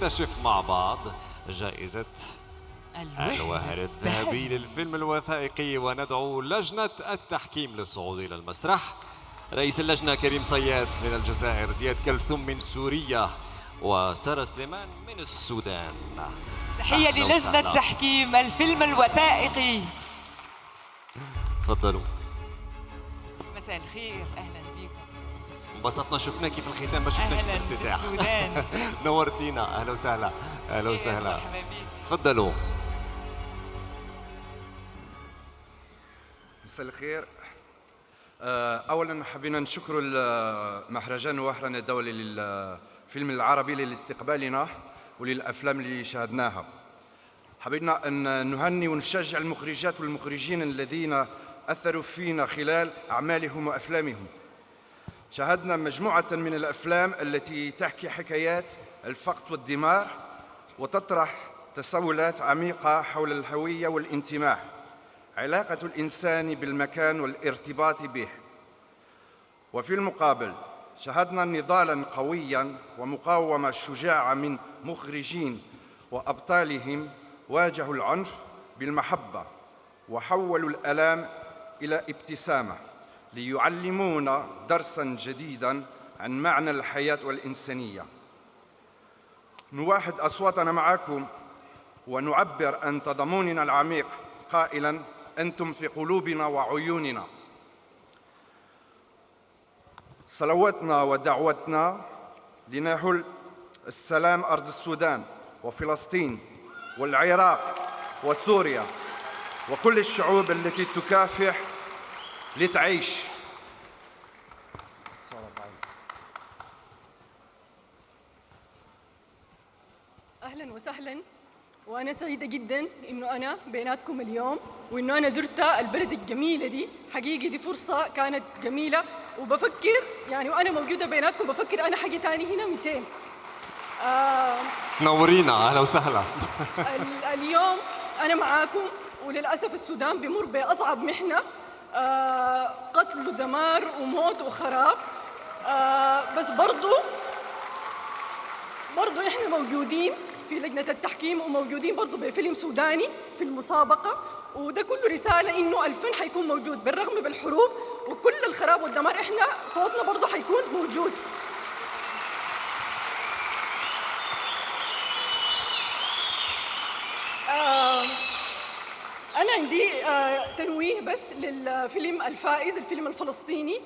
نكتشف مع بعض جائزة الوهر الذهبي للفيلم الوثائقي، وندعو لجنة التحكيم للصعود إلى المسرح. رئيس اللجنة كريم صياد من الجزائر، زياد كلثوم من سوريا، وسارة سليمان من السودان. تحية للجنة تحكيم الفيلم الوثائقي. تفضلوا. مساء الخير، أهلا بكم. انبسطنا شفناكي في الختام، ما شفناكي في الافتتاح. أهلا بالسودان. نورتينا، أهلا وسهلا. أهلا وسهلا. مرحبا بك. تفضلوا. مساء الخير. اولا حبينا نشكر المهرجان وهران الدولي للفيلم العربي لاستقبالنا وللافلام اللي شاهدناها. حبينا ان نهني ونشجع المخرجات والمخرجين الذين اثروا فينا خلال اعمالهم وافلامهم. شاهدنا مجموعه من الافلام التي تحكي حكايات الفقد والدمار وتطرح تساؤلات عميقه حول الهويه والانتماء، علاقة الإنسان بالمكان والارتباط به. وفي المقابل شاهدنا نضالاً قوياً ومقاومة شجاعة من مخرجين وأبطالهم واجهوا العنف بالمحبة وحولوا الآلام إلى ابتسامة ليعلمونا درساً جديداً عن معنى الحياة والإنسانية. نوحد أصواتنا معكم ونعبر عن تضامننا العميق قائلاً: أنتم في قلوبنا وعيوننا. صلواتنا ودعوتنا لنحل السلام أرض السودان وفلسطين والعراق وسوريا وكل الشعوب التي تكافح لتعيش. أهلاً وسهلاً، وأنا سعيدة جداً إنه أنا بيناتكم اليوم، وإنه أنا زرت البلد الجميلة دي. حقيقي دي فرصة كانت جميلة، وبفكر يعني وأنا موجودة بيناتكم بفكر أنا حاجة تاني هنا 200. نورينا، أهلا وسهلا. اليوم أنا معاكم، وللأسف السودان بيمر بأصعب محنة، قتل ودمار وموت وخراب، بس برضو إحنا موجودين في لجنة التحكيم، وموجودين برضو بفيلم سوداني في المسابقة، وده كله رسالة إنه الفن حيكون موجود بالرغم بالحروب وكل الخراب والدمار، إحنا صوتنا برضو حيكون موجود. أنا عندي تنويه بس للفيلم الفائز، الفيلم الفلسطيني،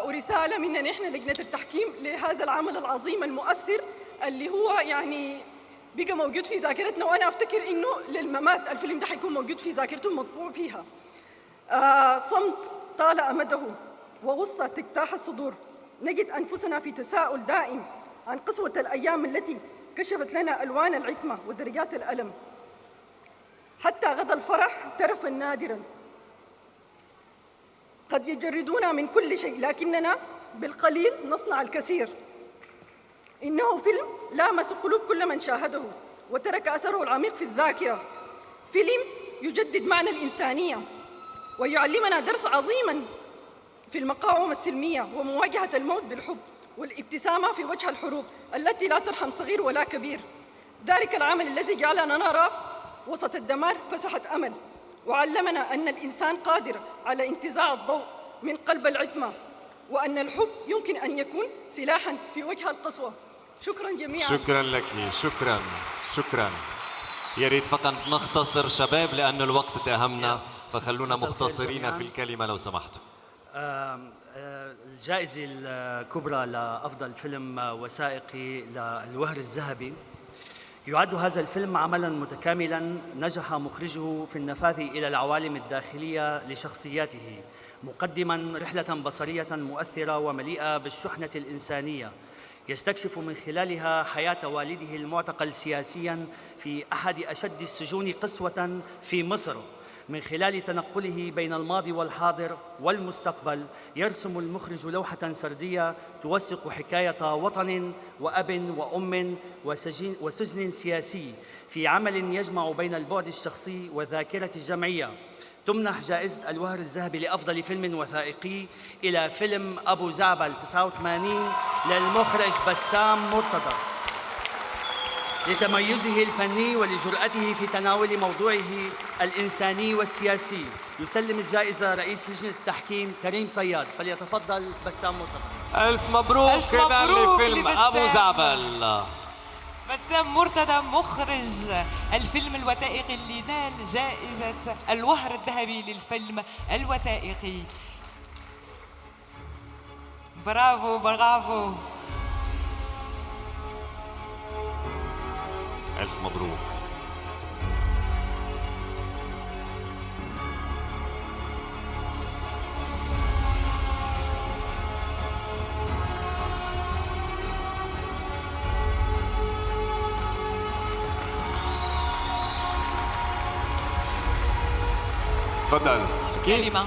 ورسالة مننا إحنا لجنة التحكيم لهذا العمل العظيم المؤثر اللي هو يعني بقى موجود في ذاكرتنا، وأنا أفتكر إنه للممات الفيلم ده حيكون موجود في ذاكرته مطبوع فيها. صمت طال أمده وغصة تجتاح الصدور، نجد أنفسنا في تساؤل دائم عن قسوة الأيام التي كشفت لنا ألوان العتمة ودرجات الألم. حتى غدا الفرح ترفا نادراً، قد يجردونا من كل شيء لكننا بالقليل نصنع الكثير. إنه فيلم لامس قلوب كل من شاهده وترك أثره العميق في الذاكرة، فيلم يجدد معنى الإنسانية ويعلمنا درس عظيماً في المقاومة السلمية ومواجهة الموت بالحب والابتسامة في وجه الحروب التي لا ترحم صغير ولا كبير. ذلك العمل الذي جعلنا نرى وسط الدمار فسحة أمل، وعلمنا أن الإنسان قادر على انتزاع الضوء من قلب العتمة، وأن الحب يمكن أن يكون سلاحاً في وجه القسوة. شكراً جميعاً. شكراً لك، شكراً. يا ريت فقط نختصر شباب لأن الوقت داهمنا، فخلونا مختصرين في الكلمة لو سمحتوا. الجائزة الكبرى لأفضل فيلم وثائقي للوهر الذهبي. يعد هذا الفيلم عملاً متكاملاً نجح مخرجه في النفاذ إلى العوالم الداخلية لشخصياته، مقدماً رحلة بصرية مؤثرة ومليئة بالشحنة الإنسانية، يستكشف من خلالها حياة والده المعتقل سياسياً في أحد أشد السجون قسوة في مصر. من خلال تنقله بين الماضي والحاضر والمستقبل يرسم المخرج لوحة سردية توثق حكاية وطن وأب وأم وسجن سياسي في عمل يجمع بين البعد الشخصي والذاكرة الجمعية. تمنح جائزة الوهر الذهبي لأفضل فيلم وثائقي إلى فيلم أبو زعبل 89 للمخرج بسام مرتضى. لتميزه الفني ولجرأته في تناول موضوعه الإنساني والسياسي. يسلم الجائزة رئيس لجنة التحكيم كريم صياد. فليتفضل بسام مرتضى. ألف مبروك ألف إذا مبروك لفيلم لبسام. أبو زعبل. بسام مرتضى مخرج الفيلم الوثائقي اللي نال جائزة الوهر الذهبي للفيلم الوثائقي. برافو برافو. ألف مبروك. تفضل. كلمة